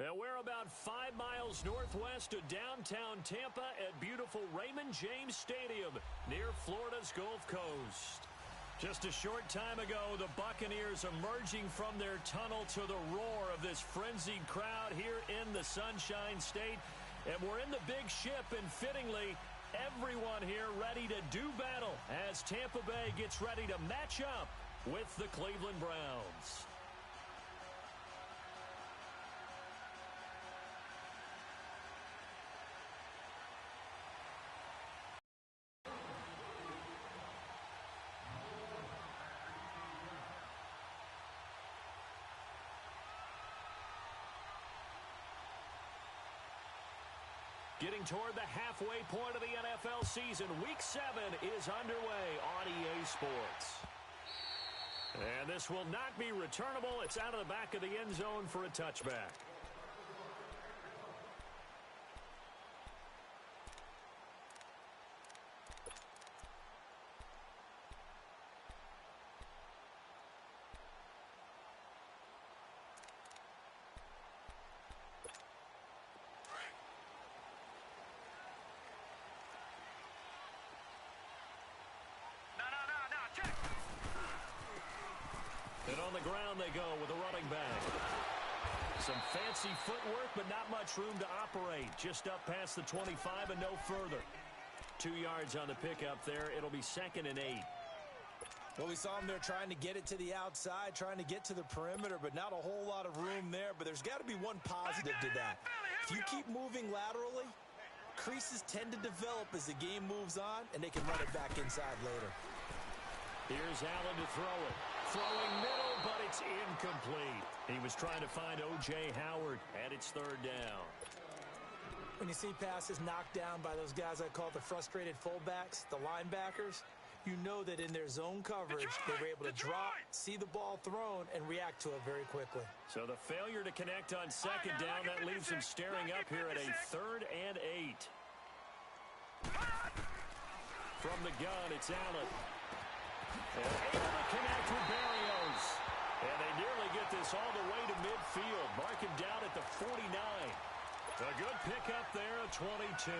And we're about 5 miles northwest of downtown Tampa at beautiful Raymond James Stadium near Florida's Gulf Coast. Just a short time ago, the Buccaneers emerging from their tunnel to the roar of this frenzied crowd here in the Sunshine State. And we're in the big ship, and fittingly, everyone here ready to do battle as Tampa Bay gets ready to match up with the Cleveland Browns. Getting toward the halfway point of the NFL season, Week 7 is underway on EA Sports. And this will not be returnable. It's out of the back of the end zone for a touchback. And on the ground they go with a running back. Some fancy footwork, but not much room to operate. Just up past the 25 and no further. 2 yards on the pickup there. It'll be 2nd and 8. Well, we saw him there trying to get it to the outside, trying to get to the perimeter, but not a whole lot of room there. But there's got to be one positive to that. If you keep moving laterally, creases tend to develop as the game moves on, and they can run it back inside later. Here's Allen to throw it. Throwing middle, but it's incomplete. He was trying to find O.J. Howard, and it's 3rd down. When you see passes knocked down by those guys I call the frustrated fullbacks, the linebackers, you know that in their zone coverage, they were able to drop, see the ball thrown, and react to it very quickly. So the failure to connect on 2nd down, that leaves him staring up here at a 3rd and 8. From the gun, it's Allen. And able to connect with Berrios. And they nearly get this all the way to midfield. Mark him down at the 49. A good pickup there, a 22.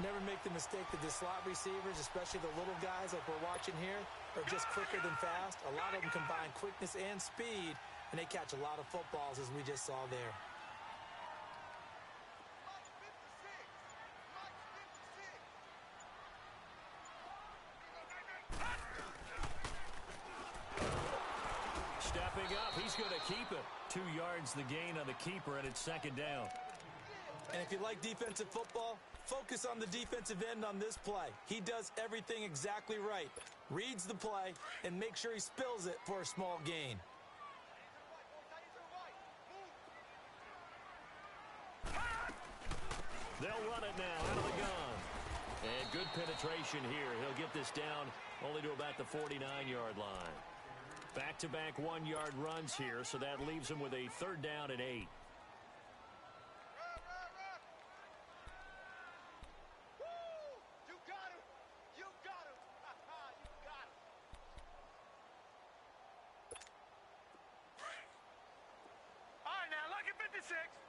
Never make the mistake that the slot receivers, especially the little guys like we're watching here, are just quicker than fast. A lot of them combine quickness and speed, and they catch a lot of footballs, as we just saw there. Stepping up, he's going to keep it. 2 yards the gain on the keeper, and it's 2nd down. And if you like defensive football, focus on the defensive end on this play. He does everything exactly right. Reads the play and makes sure he spills it for a small gain. They'll run it now out of the gun. And good penetration here. He'll get this down only to about the 49-yard line. Back-to-back 1-yard runs here, so that leaves him with a 3rd down and 8.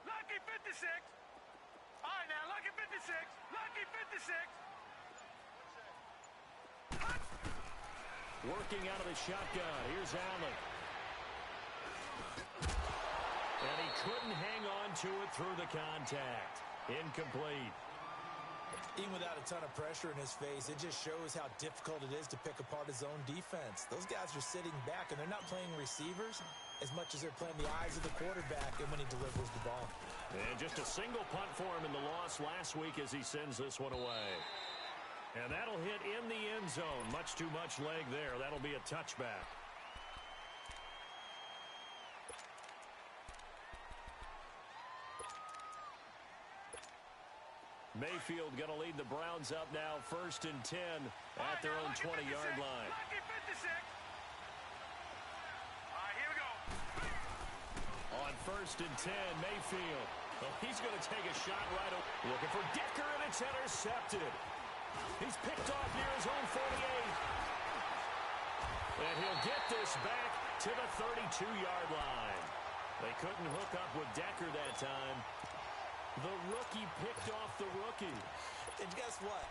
Lucky 56. All right, now, lucky 56. Lucky 56. Working out of the shotgun. Here's Allen. And he couldn't hang on to it through the contact. Incomplete. Even without a ton of pressure in his face, it just shows how difficult it is to pick apart his own defense. Those guys are sitting back, and they're not playing receivers as much as they're playing the eyes of the quarterback and when he delivers the ball. And just a single punt for him in the loss last week as he sends this one away. And that'll hit in the end zone. Much too much leg there. That'll be a touchback. Mayfield going to lead the Browns up now, 1st and 10 at their own 20-yard line. Lucky 56. All right, here we go. On 1st and 10, Mayfield. Well, he's going to take a shot right away. Looking for Decker, and it's intercepted. He's picked off near his own 48. And he'll get this back to the 32-yard line. They couldn't hook up with Decker that time. The rookie picked off the rookie. And guess what?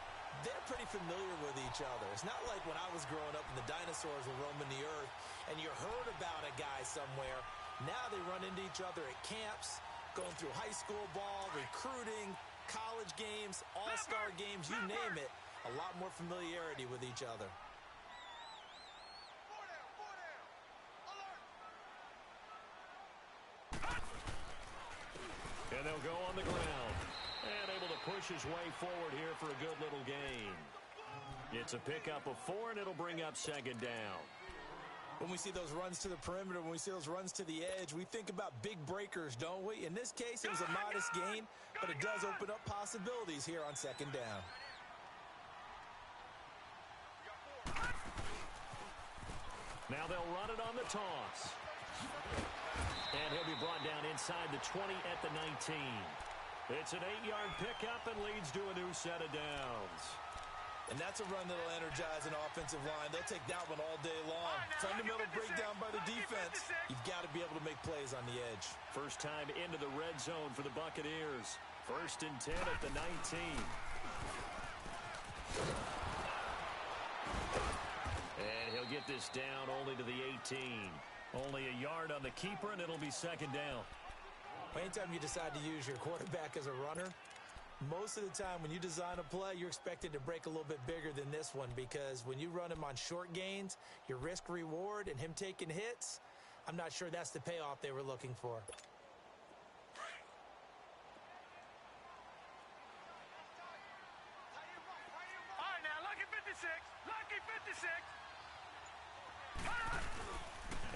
They're pretty familiar with each other. It's not like when I was growing up and the dinosaurs were roaming the earth and you heard about a guy somewhere. Now they run into each other at camps, going through high school ball, recruiting, college games, all-star games, you name it. A lot more familiarity with each other. And they'll go on the ground. And able to push his way forward here for a good little gain. It's a pickup of 4, and it'll bring up second down. When we see those runs to the perimeter, when we see those runs to the edge, we think about big breakers, don't we? In this case, it was a modest gain, but it does open up possibilities here on second down. Now they'll run it on the toss. And he'll be brought down inside the 20 at the 19. It's an 8-yard pickup and leads to a new set of downs. And that's a run that'll energize an offensive line. They'll take that one all day long. Fundamental breakdown by the defense. You've got to be able to make plays on the edge. First time into the red zone for the Buccaneers. 1st and 10 at the 19. And he'll get this down only to the 18. Only a yard on the keeper, and it'll be second down. Anytime you decide to use your quarterback as a runner, most of the time when you design a play, you're expected to break a little bit bigger than this one, because when you run him on short gains, your risk-reward and him taking hits, I'm not sure that's the payoff they were looking for. All right, now, lucky 56. Lucky 56.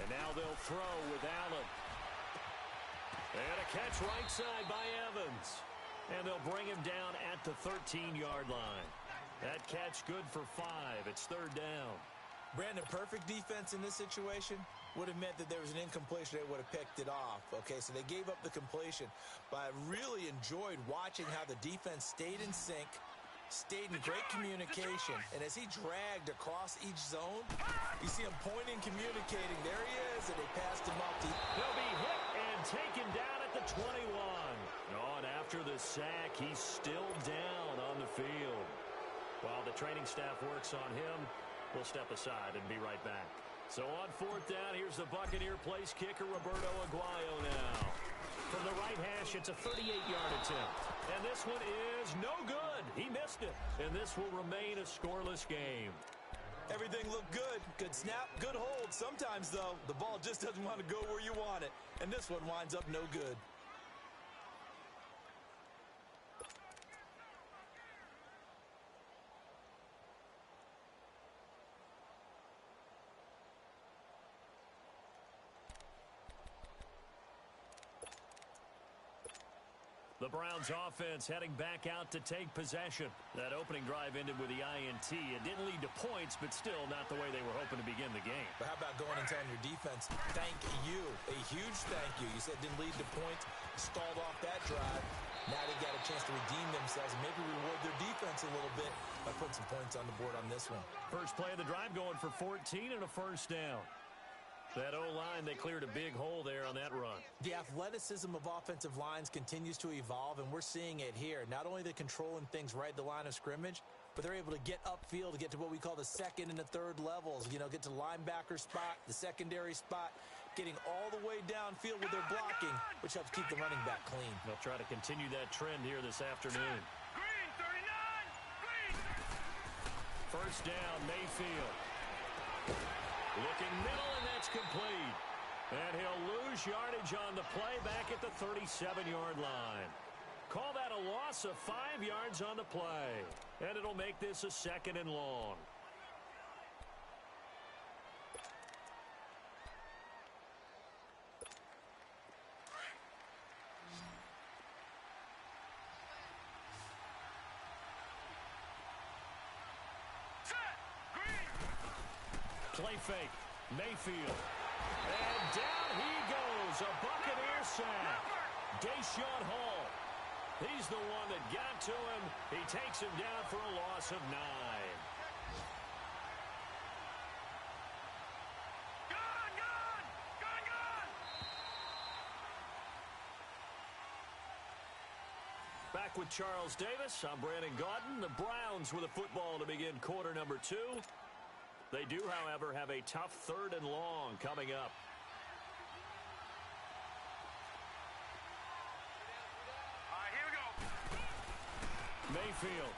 And now they'll throw with Allen. And a catch right side by Evans. And they'll bring him down at the 13-yard line. That catch good for 5. It's third down. Brandon, perfect defense in this situation would have meant that there was an incompletion. They would have picked it off. Okay, so they gave up the completion. But I really enjoyed watching how the defense stayed in sync, stayed in great communication. And as he dragged across each zone, you see him pointing, communicating. There he is, and they passed him up. He'll be hit and taken down at the 21. Oh, and after the sack, he's still down on the field. While the training staff works on him, we'll step aside and be right back. So on 4th down, here's the Buccaneer place kicker, Roberto Aguayo now. From the right hash, it's a 38-yard attempt. And this one is no good. He missed it. And this will remain a scoreless game. Everything looked good. Good snap, good hold. Sometimes, though, the ball just doesn't want to go where you want it. And this one winds up no good. The Browns offense heading back out to take possession. That opening drive ended with the INT. It didn't lead to points, but still not the way they were hoping to begin the game. But how about going and telling your defense, thank you, a huge thank you. You said it didn't lead to points, stalled off that drive. Now they got a chance to redeem themselves and maybe reward their defense a little bit by putting some points on the board on this one. First play of the drive going for 14 and a first down. That O-line, they cleared a big hole there on that run. The athleticism of offensive lines continues to evolve, and we're seeing it here. Not only are they controlling things right at the line of scrimmage, but they're able to get upfield to get to what we call the second and the third levels. You know, get to the linebacker spot, the secondary spot, getting all the way downfield with their blocking, which helps keep the running back clean. They'll try to continue that trend here this afternoon. Green, 39. Green. First down, Mayfield. Looking middle, and that's complete. And he'll lose yardage on the play back at the 37-yard line. Call that a loss of 5 yards on the play. And it'll make this a second and long. Play fake. Mayfield. And down he goes. A Buccaneer sack. Deshaun Hall. He's the one that got to him. He takes him down for a loss of 9. back with Charles Davis. I'm Brandon Gaudin. The Browns with a football to begin quarter number 2. They do, however, have a tough 3rd and long coming up. All right, here we go. Mayfield.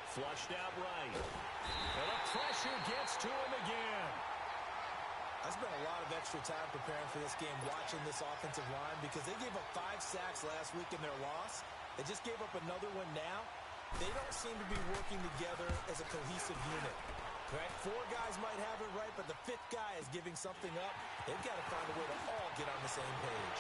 Flushed out right. And the pressure gets to him again. I spent a lot of extra time preparing for this game watching this offensive line because they gave up 5 sacks last week in their loss. They just gave up another one now. They don't seem to be working together as a cohesive unit. Right? 4 guys might have it right, but the 5th guy is giving something up. They've got to find a way to all get on the same page.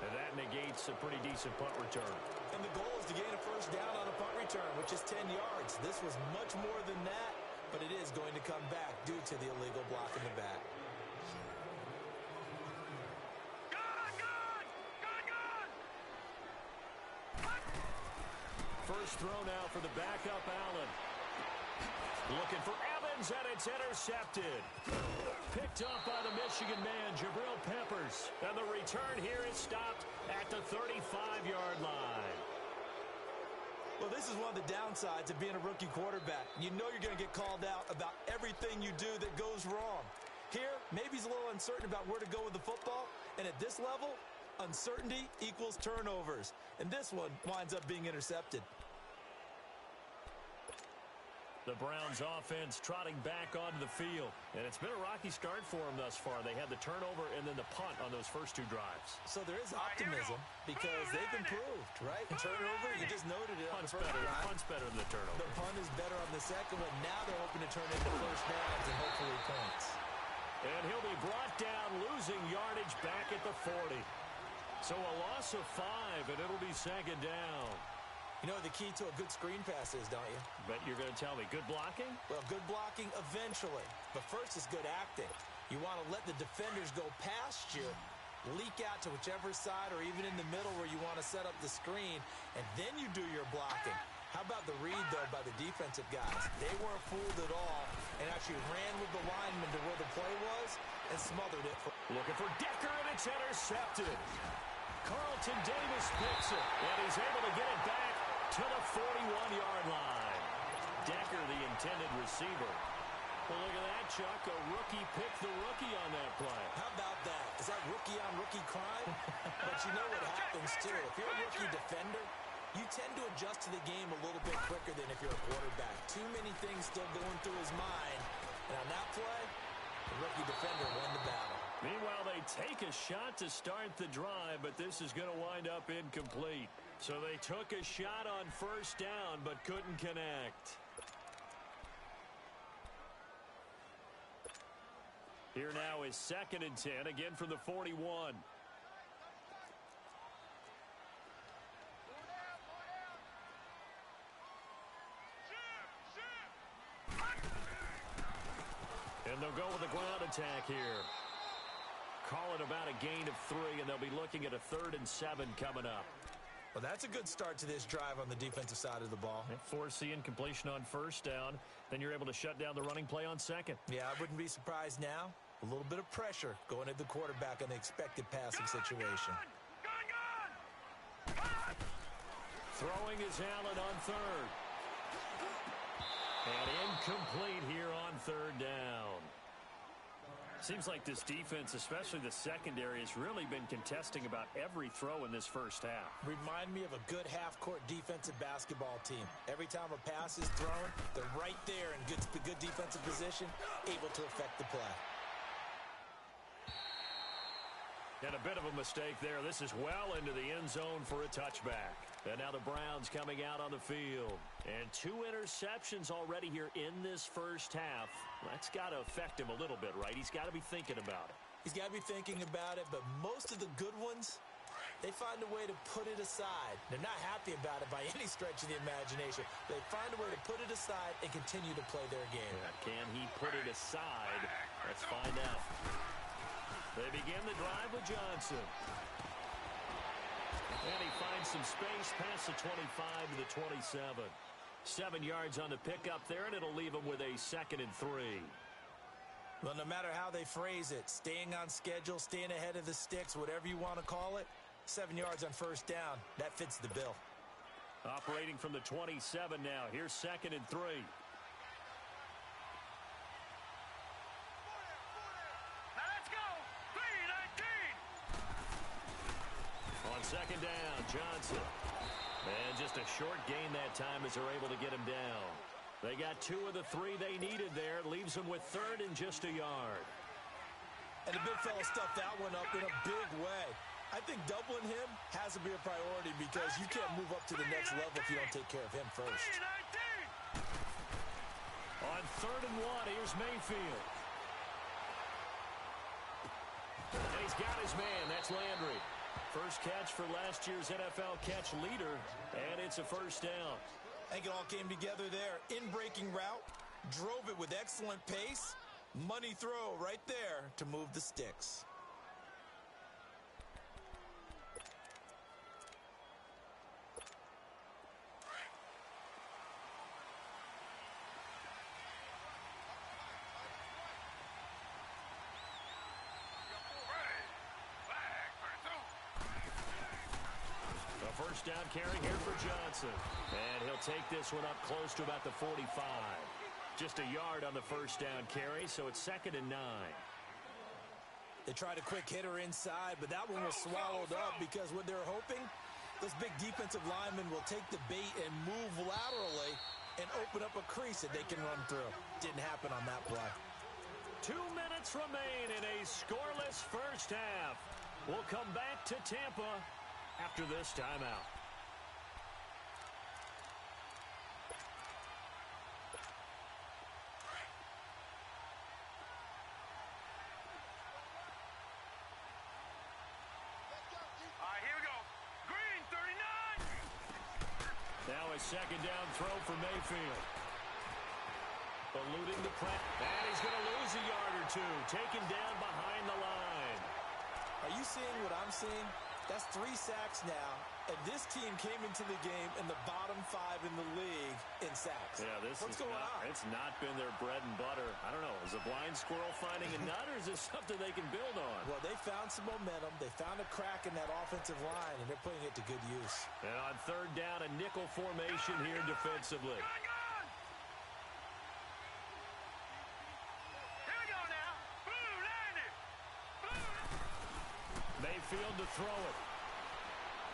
And that negates a pretty decent punt return. And the goal is to gain a first down on a punt return, which is 10 yards. This was much more than that, but it is going to come back due to the illegal block in the back. First throw now for the backup Allen. Looking for Evans, and it's intercepted. Picked up by the Michigan man, Jabril Peppers. And the return here is stopped at the 35-yard line. Well, this is one of the downsides of being a rookie quarterback. You know you're going to get called out about everything you do that goes wrong. Here, maybe he's a little uncertain about where to go with the football. And at this level, uncertainty equals turnovers. And this one winds up being intercepted. The Browns offense trotting back onto the field. And it's been a rocky start for them thus far. They had the turnover and then the punt on those first 2 drives. So there is optimism because they've improved, right? Turnover, you just noted it on the first drive. Punt's better than the turnover. The punt is better on the second one. Now they're hoping to turn into first downs and hopefully points. And he'll be brought down, losing yardage back at the 40. So a loss of 5, and it'll be second down. You know the key to a good screen pass is, don't you? Bet you're going to tell me. Good blocking? Well, good blocking eventually. But first is good acting. You want to let the defenders go past you, leak out to whichever side or even in the middle where you want to set up the screen, and then you do your blocking. How about the read, though, by the defensive guys? They weren't fooled at all and actually ran with the lineman to where the play was and smothered it. Looking for Decker, and it's intercepted. Carlton Davis picks it, and he's able to get it back to the 41-yard line. Decker, the intended receiver. Well, look at that, Chuck. A rookie picked the rookie on that play. How about that? Is that rookie-on-rookie crime? But you know what happens, too. If you're a rookie defender, you tend to adjust to the game a little bit quicker than if you're a quarterback. Too many things still going through his mind. And on that play, the rookie defender won the battle. Meanwhile, they take a shot to start the drive, but this is going to wind up incomplete. So they took a shot on first down, but couldn't connect. Here now is 2nd and 10, again from the 41. And they'll go with the ground attack here. Call it about a gain of 3, and they'll be looking at a 3rd and 7 coming up. Well, that's a good start to this drive on the defensive side of the ball. Force the incompletion on first down. Then you're able to shut down the running play on 2nd. Yeah, I wouldn't be surprised now. A little bit of pressure going at the quarterback in the expected passing situation. Throwing is Allen on 3rd. And incomplete here on 3rd down. Seems like this defense, especially the secondary, has really been contesting about every throw in this first half. Remind me of a good half-court defensive basketball team. Every time a pass is thrown, they're right there in good defensive position, able to affect the play. And a bit of a mistake there. This is well into the end zone for a touchback. And now the Browns coming out on the field. And 2 interceptions already here in this first half. That's got to affect him a little bit, right? He's got to be thinking about it. He's got to be thinking about it, but most of the good ones, they find a way to put it aside. They're not happy about it by any stretch of the imagination. They find a way to put it aside and continue to play their game. Can he put it aside? Let's find out. They begin the drive with Johnson. And he finds some space past the 25 to the 27. 7 yards on the pickup there, and it'll leave them with a 2nd and 3. Well, no matter how they phrase it, staying on schedule, staying ahead of the sticks, whatever you want to call it, 7 yards on first down, that fits the bill. Operating from the 27 now. Here's 2nd and 3. Now let's go. 3-19. On 2nd down, Johnson. And just a short gain that time as they're able to get him down. They got 2 of the 3 they needed there. Leaves them with 3rd and just a yard. And the big fella stuffed that one up in a big way. I think doubling him has to be a priority because you can't move up to the next level if you don't take care of him first. 3-19. On 3rd and 1, here's Mayfield. And he's got his man. That's Landry. First catch for last year's NFL catch leader, and it's a first down. I think it all came together there. In-breaking route, drove it with excellent pace. Money throw right there to move the sticks. First down carry here for Johnson. And he'll take this one up close to about the 45. Just a yard on the first down carry, so it's 2nd and 9. They tried a quick hitter inside, but that one was swallowed up because what they're hoping, those big defensive linemen will take the bait and move laterally and open up a crease that they can run through. Didn't happen on that play. 2 minutes remain in a scoreless first half. We'll come back to Tampa after this timeout. All right, here we go. Green, 39. Now a 2nd down throw for Mayfield. Eluding the press. And he's going to lose a yard or 2. Taken down behind the line. Are you seeing what I'm seeing? That's 3 sacks now, and this team came into the game in the bottom 5 in the league in sacks. Yeah, What's going on? It's not been their bread and butter. I don't know. Is a blind squirrel finding a nut, or is this something they can build on? Well, they found some momentum. They found a crack in that offensive line, and they're putting it to good use. And on 3rd down, a nickel formation here defensively. Here we go now. Blue, landed. Mayfield to throw it.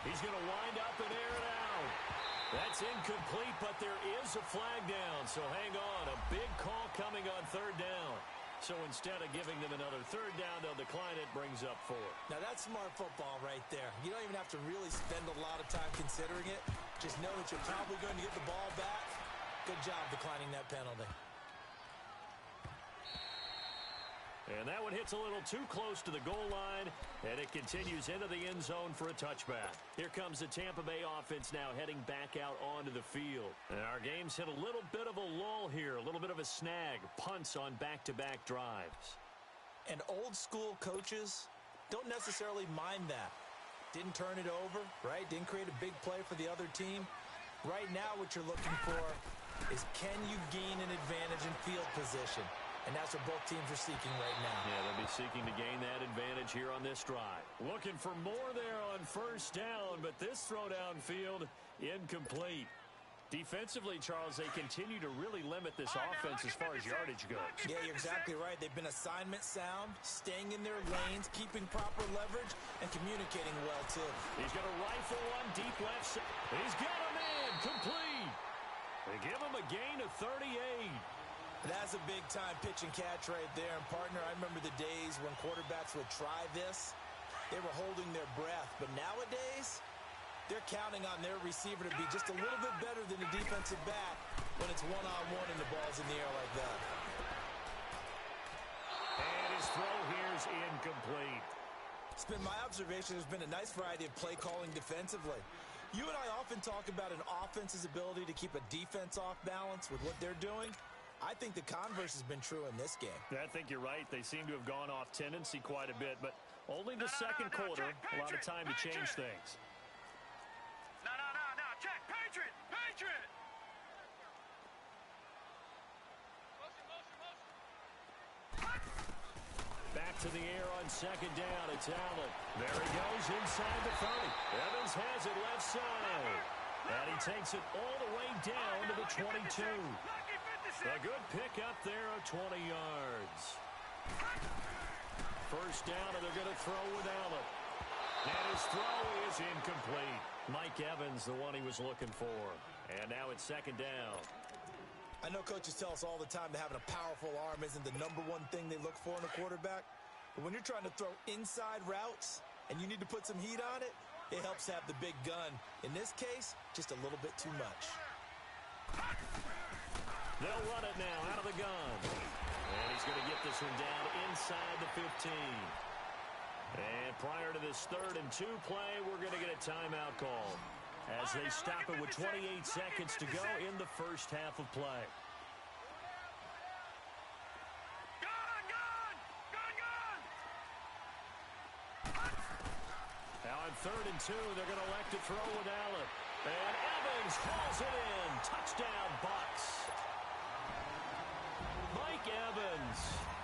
He's going to wind up and air it out. That's incomplete, but there is a flag down, so hang on. A big call coming on 3rd down. So instead of giving them another 3rd down, they'll decline it, brings up 4. Now, that's smart football right there. You don't even have to really spend a lot of time considering it. Just know that you're probably going to get the ball back. Good job declining that penalty. And that one hits a little too close to the goal line, and it continues into the end zone for a touchback. Here comes the Tampa Bay offense now heading back out onto the field. And our game's hit a little bit of a lull here, a little bit of a snag. Punts on back-to-back drives. And old-school coaches don't necessarily mind that. Didn't turn it over, right? Didn't create a big play for the other team. Right now what you're looking for is can you gain an advantage in field position? And that's what both teams are seeking right now. Yeah, they'll be seeking to gain that advantage here on this drive. Looking for more there on first down, but this throw downfield incomplete. Defensively, Charles, they continue to really limit this offense as far as yardage goes. Yeah, you're exactly right. They've been assignment sound, staying in their lanes, keeping proper leverage, and communicating well, too. He's got a rifle on deep left side. He's got a man complete. They give him a gain of 38. That's a big-time pitch and catch right there. And, partner, I remember the days when quarterbacks would try this. They were holding their breath. But nowadays, they're counting on their receiver to be just a little bit better than the defensive back when it's one-on-one and the ball's in the air like that. And his throw here is incomplete. It's been my observation there's been a nice variety of play calling defensively. You and I often talk about an offense's ability to keep a defense off balance with what they're doing. I think the converse has been true in this game. I think you're right. They seem to have gone off tendency quite a bit, but only the second quarter, a lot of time to change things. No, check, Patriot. to the air on second down. It's Allen. There he goes inside the 30. Evans has it left side. And he takes it all the way down to the 22. A good pickup there of 20 yards. First down, and they're going to throw with Allen. And his throw is incomplete. Mike Evans, the one he was looking for. And now it's second down. I know coaches tell us all the time that having a powerful arm isn't the number one thing they look for in a quarterback. But when you're trying to throw inside routes and you need to put some heat on it, it helps to have the big gun. In this case, just a little bit too much. They'll run it now out of the gun. And he's going to get this one down inside the 15. And prior to this 3rd and 2 play, we're going to get a timeout call as they stop it with 28 seconds to go in the first half of play. Now on 3rd and 2, they're going to elect to throw with Allen. And Evans hauls it in. Touchdown, Bucks. Mike Evans,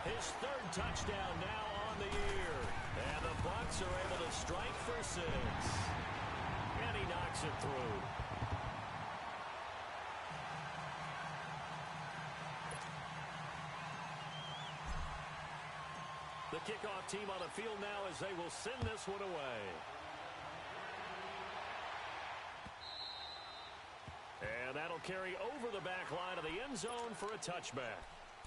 his 3rd touchdown now on the year. And the Bucks are able to strike for 6. And he knocks it through. The kickoff team on the field now as they will send this one away. And that'll carry over the back line of the end zone for a touchback.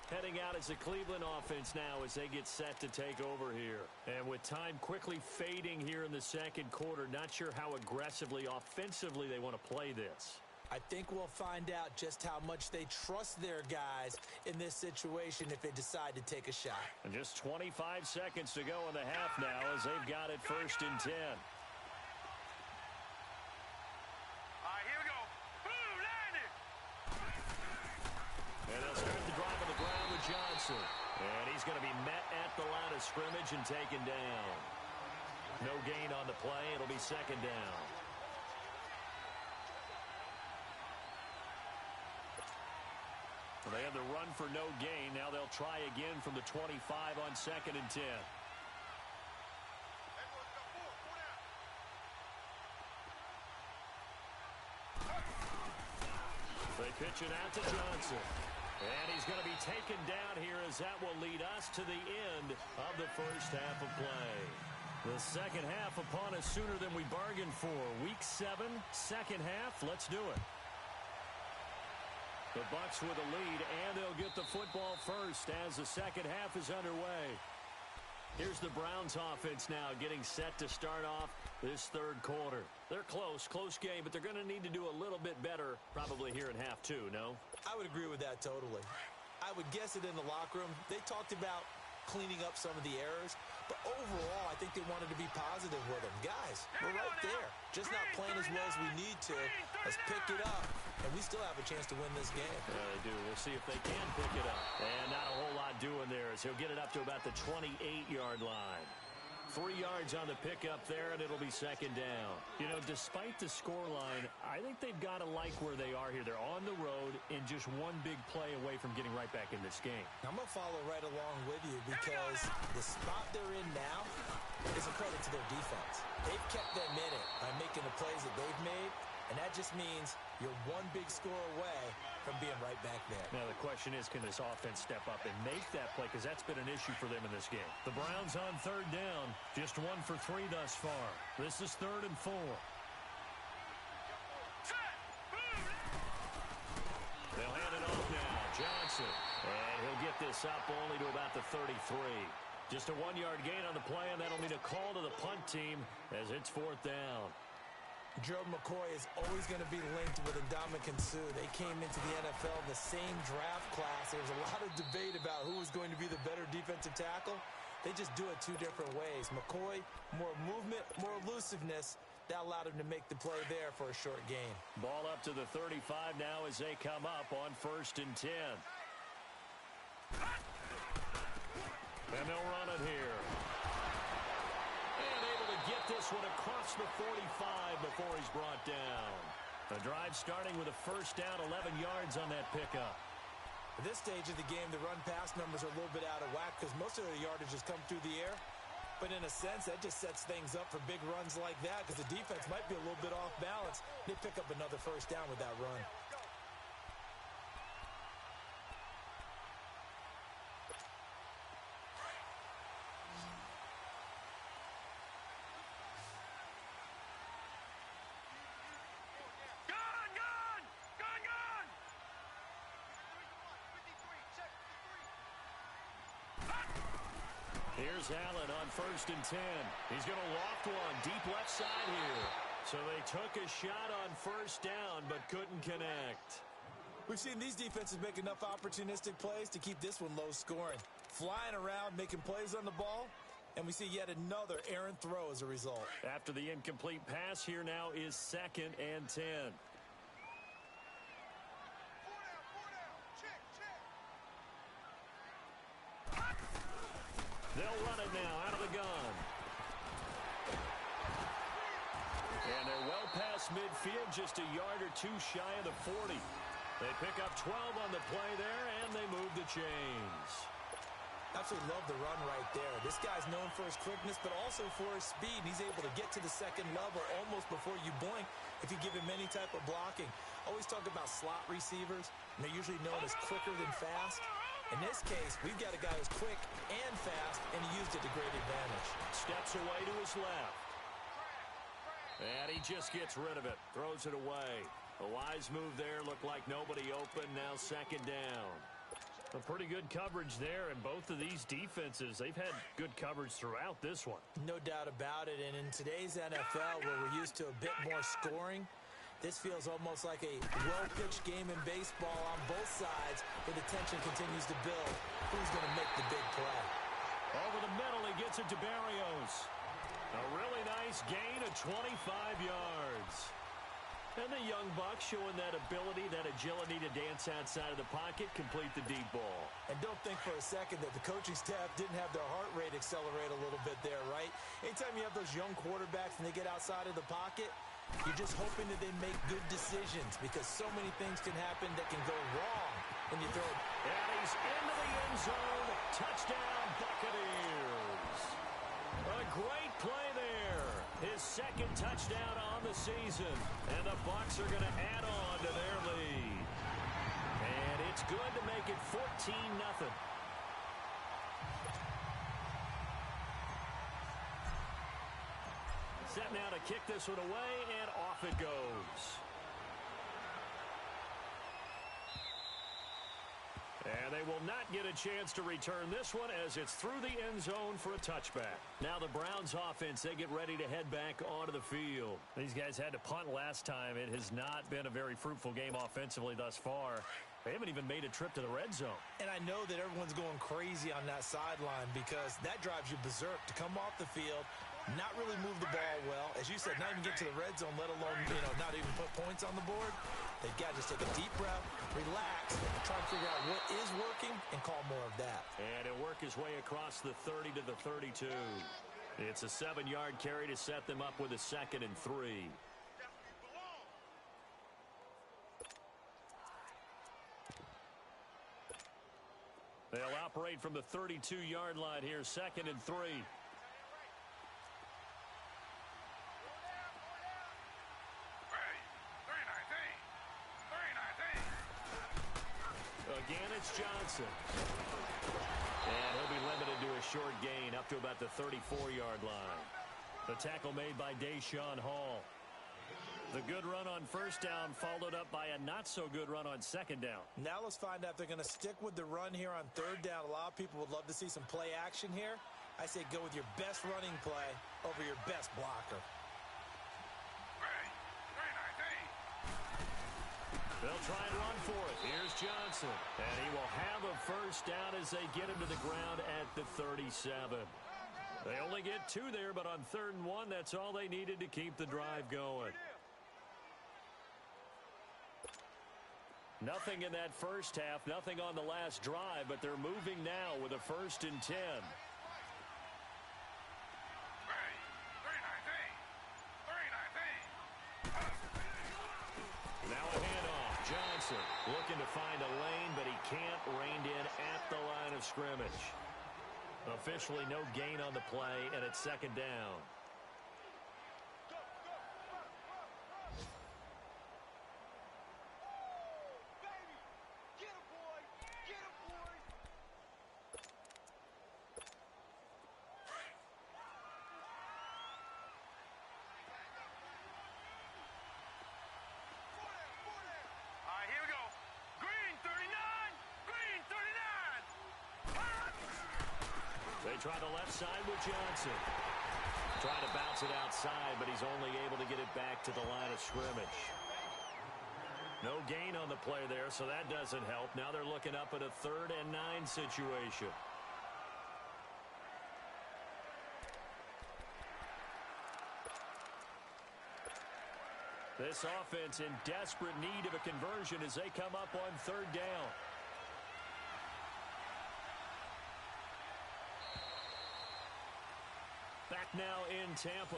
Heading out is the Cleveland offense now as they get set to take over here. And with time quickly fading here in the second quarter, not sure how aggressively, offensively they want to play this. I think we'll find out just how much they trust their guys in this situation if they decide to take a shot. And just 25 seconds to go in the half now as they've got it 1st and 10. Johnson. And he's going to be met at the line of scrimmage and taken down. No gain on the play. It'll be second down. Well, they had the run for no gain. Now they'll try again from the 25 on 2nd and 10. They pitch it out to Johnson. And he's going to be taken down here as that will lead us to the end of the first half of play. The second half upon us sooner than we bargained for. Week 7, second half. Let's do it. The Bucks with a lead, and they'll get the football first as the second half is underway. Here's the Browns offense now getting set to start off this 3rd quarter. They're close game, but they're going to need to do a little bit better probably here in half 2, no? I would agree with that totally. I would guess it in the locker room. They talked about cleaning up some of the errors, but overall, I think they wanted to be positive with them. Guys, we're right there. Just not playing as well as we need to. Let's pick it up, and we still have a chance to win this game. Yeah, they do. We'll see if they can pick it up. And not a whole lot doing there as he'll get it up to about the 28-yard line. 3 yards on the pickup there, and it'll be second down. You know, despite the scoreline, I think they've got to like where they are here. They're on the road and just one big play away from getting right back in this game. I'm going to follow right along with you because the spot they're in now is a credit to their defense. They've kept them in it by making the plays that they've made, and that just means you're one big score away from being right back there. Now, the question is, can this offense step up and make that play? Because that's been an issue for them in this game. The Browns on 3rd down. Just 1 for 3 thus far. This is 3rd and 4. They'll hand it off now. Johnson. And he'll get this up only to about the 33. Just a 1-yard gain on the play, and that'll mean a call to the punt team as it's 4th down. Gerald McCoy is always going to be linked with Ndamukong Suh. They came into the NFL in the same draft class. There was a lot of debate about who was going to be the better defensive tackle. They just do it 2 different ways. McCoy, more movement, more elusiveness. That allowed him to make the play there for a short gain. Ball up to the 35 now as they come up on 1st and 10. And they'll run it here. And able to get this one across the 45 before he's brought down. The drive starting with a first down, 11 yards on that pickup. At this stage of the game, the run-pass numbers are a little bit out of whack because most of their yardage has come through the air. But in a sense, that just sets things up for big runs like that because the defense might be a little bit off balance. They pick up another first down with that run. Here's Allen on 1st and 10. He's going to loft one deep left side here. So they took a shot on first down but couldn't connect. We've seen these defenses make enough opportunistic plays to keep this one low scoring. Flying around, making plays on the ball, and we see yet another errant throw as a result. After the incomplete pass, here now is 2nd and 10. They'll run it now out of the gun. And they're well past midfield, just a yard or two shy of the 40. They pick up 12 on the play there, and they move the chains. Absolutely love the run right there. This guy's known for his quickness, but also for his speed. And he's able to get to the second level almost before you blink if you give him any type of blocking. Always talk about slot receivers, and they're usually known as quicker than fast. In this case, we've got a guy who's quick and fast, and he used it to great advantage. Steps away to his left. And he just gets rid of it. Throws it away. A wise move there. Looked like nobody open. Now 2nd down. A pretty good coverage there, and both of these defenses, they've had good coverage throughout this one. No doubt about it, and in today's NFL, where we're used to a bit more scoring, this feels almost like a well-pitched game in baseball on both sides, where the tension continues to build. Who's going to make the big play? Over the middle, he gets it to Barrios. A really nice gain of 25 yards. And the young Bucc showing that ability, that agility to dance outside of the pocket, complete the deep ball. And don't think for a second that the coaching staff didn't have their heart rate accelerate a little bit there, right? Anytime you have those young quarterbacks and they get outside of the pocket, you're just hoping that they make good decisions because so many things can happen that can go wrong when you throw it. And he's into the end zone. Touchdown, Buccaneers. A great play there. His 2nd touchdown on the season. And the Bucs are going to add on to their lead. And it's good to make it 14-0. Set now to kick this one away, and off it goes. And they will not get a chance to return this one as it's through the end zone for a touchback. Now the Browns offense, they get ready to head back onto the field. These guys had to punt last time. It has not been a very fruitful game offensively thus far. They haven't even made a trip to the red zone. And I know that everyone's going crazy on that sideline because that drives you berserk to come off the field, not really move the ball well. As you said, not even get to the red zone, let alone, not even put points on the board. They've got to just take a deep breath, relax, try and figure out what is working, and call more of that. And he'll work his way across the 30 to the 32. It's a 7-yard carry to set them up with a 2nd and 3. They'll operate from the 32-yard line here, 2nd and 3. Again, it's Johnson. And he'll be limited to a short gain up to about the 34-yard line. The tackle made by Deshaun Hall. The good run on first down followed up by a not-so-good run on 2nd down. Now let's find out if they're going to stick with the run here on 3rd down. A lot of people would love to see some play action here. I say go with your best running play over your best blocker. They'll try and run for it. Here's Johnson. And he will have a first down as they get him to the ground at the 37. They only get 2 there, but on 3rd and 1, that's all they needed to keep the drive going. Nothing in that first half, nothing on the last drive, but they're moving now with a 1st and 10. Now a handoff. Johnson looking to find a lane, but he can't officially no gain on the play, and it's second down. They try the left side with Johnson. Trying to bounce it outside, but he's only able to get it back to the line of scrimmage. No gain on the play there, so that doesn't help. Now they're looking up at a 3rd and 9 situation. This offense in desperate need of a conversion as they come up on 3rd down. Back now in Tampa.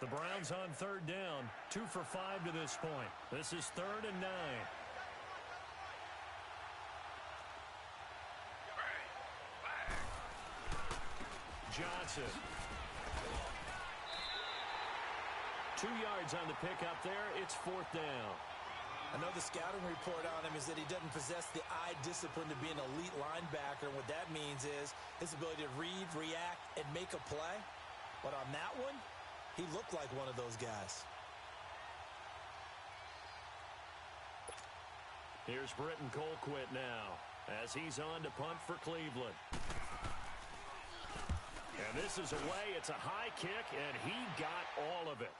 The Browns on 3rd down, 2 for 5 to this point. This is 3rd and 9. Johnson. 2 yards on the pickup there. It's 4th down. I know the scouting report on him is that he doesn't possess the eye discipline to be an elite linebacker. And what that means is his ability to read, react, and make a play. But on that one, he looked like one of those guys. Here's Britton Colquitt now as he's on to punt for Cleveland. And this is away. It's a high kick, and he got all of it.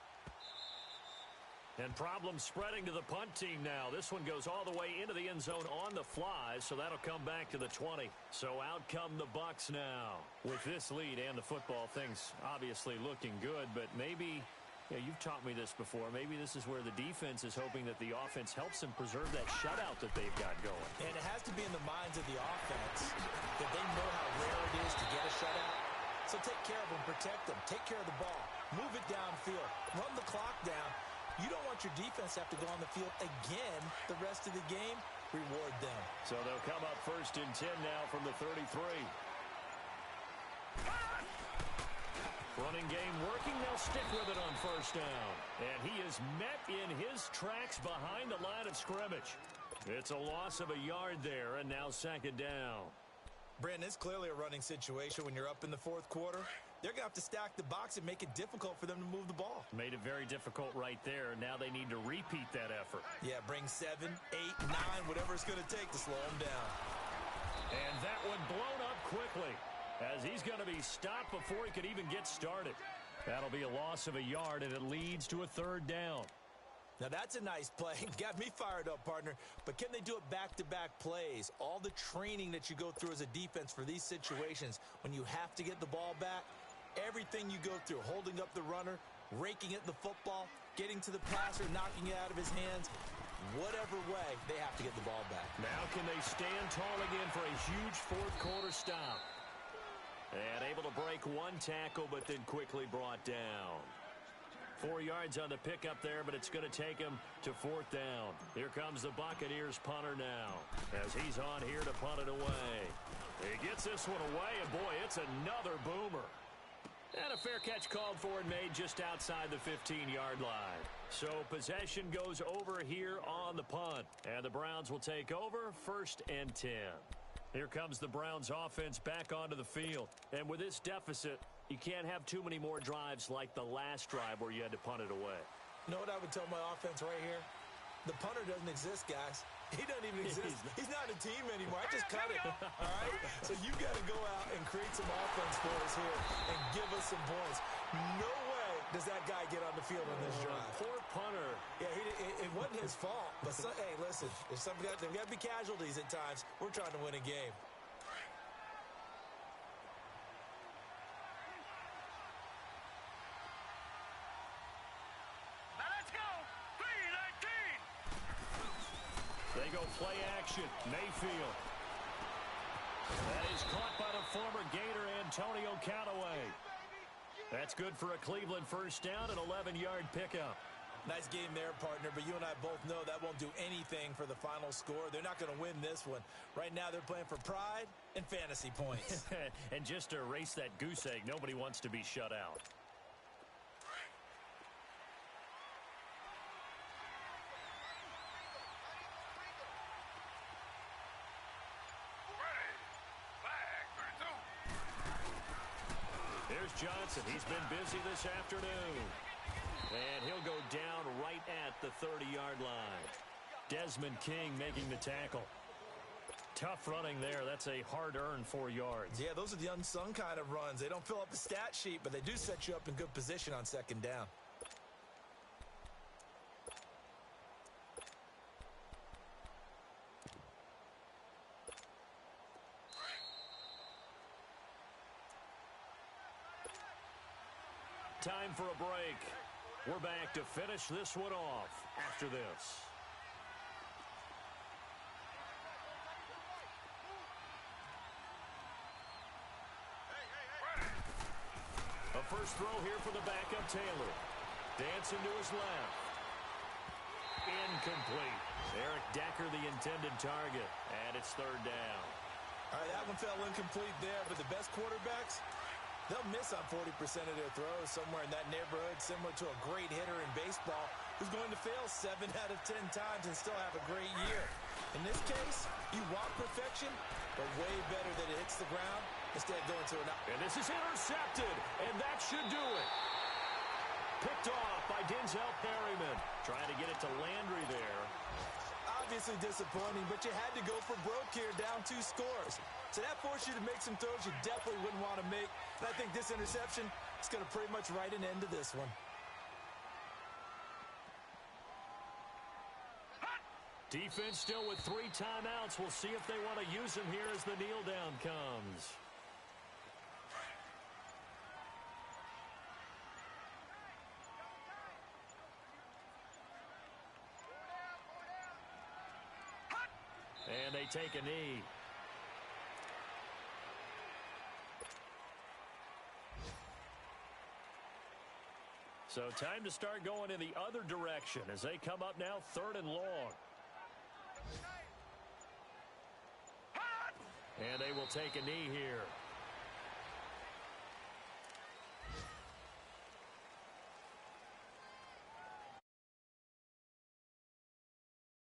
And problems spreading to the punt team now. This one goes all the way into the end zone on the fly, so that'll come back to the 20. So out come the Bucs now. With this lead and the football, things obviously looking good, but maybe, you've taught me this before, maybe this is where the defense is hoping that the offense helps them preserve that shutout that they've got going. And it has to be in the minds of the offense that they know how rare it is to get a shutout. So take care of them, protect them, take care of the ball, move it downfield, run the clock down. You don't want your defense to have to go on the field again the rest of the game. Reward them. So they'll come up 1st and 10 now from the 33. Running game working. They'll stick with it on 1st down. And he is met in his tracks behind the line of scrimmage. It's a loss of a yard there, and now 2nd down. Brandon, it's clearly a running situation when you're up in the 4th quarter. They're going to have to stack the box and make it difficult for them to move the ball. Made it very difficult right there. Now they need to repeat that effort. Yeah, bring 7, 8, 9, whatever it's going to take to slow them down. And that one blown up quickly as he's going to be stopped before he could even get started. That'll be a loss of a yard, and it leads to a 3rd down. Now, that's a nice play. Got me fired up, partner. But can they do it back-to-back plays? All the training that you go through as a defense for these situations, when you have to get the ball back, everything you go through, holding up the runner, raking at the football, getting to the passer, knocking it out of his hands, whatever way, they have to get the ball back. Now can they stand tall again for a huge 4th quarter stop? And able to break one tackle, but then quickly brought down. 4 yards on the pickup there, but it's going to take him to 4th down. Here comes the Buccaneers punter now as he's on here to punt it away. He gets this one away, and boy, it's another boomer. And a fair catch called for and made just outside the 15-yard line. So possession goes over here on the punt, and the Browns will take over 1st and 10. Here comes the Browns offense back onto the field. And with this deficit, you can't have too many more drives like the last drive where you had to punt it away. You know what I would tell my offense right here? The punter doesn't exist, guys. He doesn't even exist. He's not a team anymore. I just cut it. All right? So you got to go out and create some offense for us here and give us some points. No way does that guy get on the field on this drive. Poor punter. Yeah, it wasn't his fault. But, hey, listen, there's got to be casualties at times. We're trying to win a game. They go play action. Mayfield. That is caught by the former Gator Antonio Callaway. That's good for a Cleveland first down, an 11-yard pickup. Nice game there, partner, but you and I both know that won't do anything for the final score. They're not going to win this one. Right now, they're playing for pride and fantasy points. And just to erase that goose egg, nobody wants to be shut out. Here's Johnson. He's been busy this afternoon. And he'll go down right at the 30-yard line. Desmond King making the tackle. Tough running there. That's a hard-earned 4 yards. Yeah, those are the unsung kind of runs. They don't fill up the stat sheet, but they do set you up in good position on second down. Time for a break. We're back to finish this one off after this. A first throw here for the backup Taylor. Dancing to his left. Incomplete. Eric Decker the intended target. And it's third down. All right, that one fell incomplete there, but the best quarterbacks, they'll miss on 40% of their throws, somewhere in that neighborhood, similar to a great hitter in baseball who's going to fail 7 out of 10 times and still have a great year. In this case, you want perfection, but way better that it hits the ground instead of going to an out. And this is intercepted, and that should do it. Picked off by Denzel Perryman. Trying to get it to Landry there. Obviously disappointing, but you had to go for broke here, down 2 scores. So that forced you to make some throws you definitely wouldn't want to make. And I think this interception is going to pretty much write an end to this one. Defense still with 3 timeouts. We'll see if they want to use them here as the kneel down comes. And they take a knee. So time to start going in the other direction as they come up now 3rd and long. And they will take a knee here.